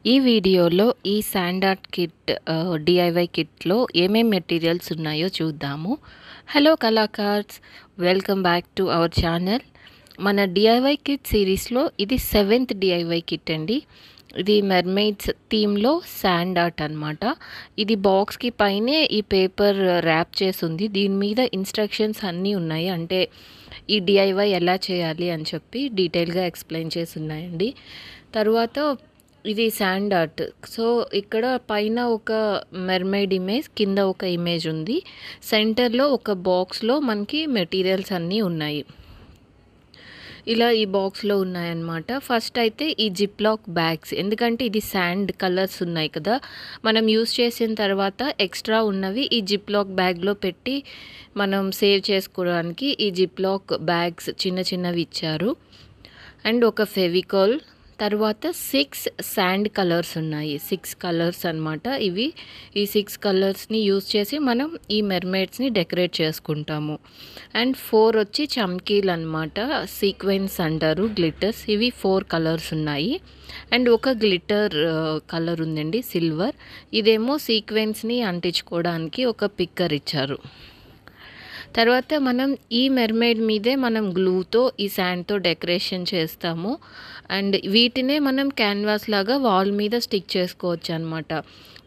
ఈ వీడియోలో ఈ శాండ్ ఆర్ట్ కిట్ డిఐవై కిట్లో ఏమేం మెటీరియల్స్ ఉన్నాయో చూద్దాము. హలో కళాకార్స్, welcome back to our channel. మన డిఐవై కిట్ సిరీస్లో ఇది 7th డిఐవై కిట్ అండి. ఇది మెర్మైడ్స్ థీమ్లో శాండ్ ఆర్ట్ అనమాట. ఇది బాక్స్కి పైనే ఈ పేపర్ ర్యాప్ చేసి ఉంది. దీని మీద ఇన్స్ట్రక్షన్స్ అన్నీ ఉన్నాయి, అంటే ఈ డిఐవై ఎలా చేయాలి అని చెప్పి డీటెయిల్గా ఎక్స్ప్లెయిన్ చేసి ఉన్నాయండి. తర్వాత ఇది శాండ్ ఆర్ట్. సో ఇక్కడ పైన ఒక మెర్మైడ్ ఇమేజ్, కింద ఒక ఇమేజ్ ఉంది. సెంటర్లో ఒక బాక్స్లో మనకి మెటీరియల్స్ అన్నీ ఉన్నాయి. ఇలా ఈ బాక్స్లో ఉన్నాయన్నమాట. ఫస్ట్ అయితే ఈ జిప్లాక్ బ్యాగ్స్, ఎందుకంటే ఇది శాండ్ కలర్స్ ఉన్నాయి కదా, మనం యూస్ చేసిన తర్వాత ఎక్స్ట్రా ఉన్నవి ఈ జిప్లాక్ బ్యాగ్లో పెట్టి మనం సేవ్ చేసుకోవడానికి ఈ జిప్లాక్ బ్యాగ్స్ చిన్న చిన్నవి ఇచ్చారు. అండ్ ఒక ఫెవికాల్, తర్వాత 6 శాండ్ కలర్స్ ఉన్నాయి. 6 కలర్స్ అనమాట ఇవి. ఈ 6 కలర్స్ని యూజ్ చేసి మనం ఈ మెర్మైడ్స్ని డెకరేట్ చేసుకుంటాము. అండ్ 4 వచ్చి చమ్కీలు అనమాట, సీక్వెన్స్ అంటారు, గ్లిటర్స్. ఇవి 4 కలర్స్ ఉన్నాయి. అండ్ ఒక గ్లిటర్ కలర్ ఉందండి, సిల్వర్. ఇదేమో సీక్వెన్స్ని అంటించుకోవడానికి ఒక పిక్కర్ ఇచ్చారు. తర్వాత మనం ఈ మెర్మైడ్ మీదే మనం గ్లూతో ఈ శాండ్తో డెకరేషన్ చేస్తాము. అండ్ వీటినే మనం క్యాన్వాస్ లాగా వాల్ మీద స్టిక్ చేసుకోవచ్చు అనమాట.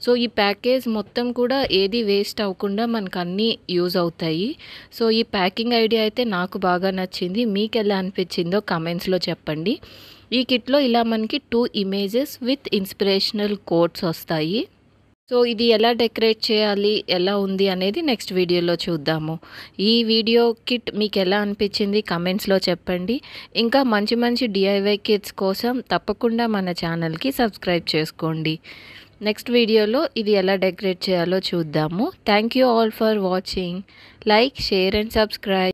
సో ఈ ప్యాకేజ్ మొత్తం కూడా ఏది వేస్ట్ అవ్వకుండా మనకు అన్నీ యూజ్ అవుతాయి. సో ఈ ప్యాకింగ్ ఐడియా అయితే నాకు బాగా నచ్చింది. మీకు ఎలా అనిపించిందో కమెంట్స్లో చెప్పండి. ఈ కిట్లో ఇలా మనకి 2 ఇమేజెస్ విత్ ఇన్స్పిరేషనల్ కోట్స్ వస్తాయి. సో ఇది ఎలా డెకరేట్ చేయాలి, ఎలా ఉంది అనేది నెక్స్ట్ వీడియోలో చూద్దాము. ఈ వీడియో కిట్ మీకు ఎలా అనిపించింది కమెంట్స్లో చెప్పండి. ఇంకా మంచి మంచి డిఐవై కిట్స్ కోసం తప్పకుండా మన ఛానల్కి సబ్స్క్రైబ్ చేసుకోండి. నెక్స్ట్ వీడియోలో ఇది ఎలా డెకరేట్ చేయాలో చూద్దాము. Thank you all for watching. Like, share and subscribe.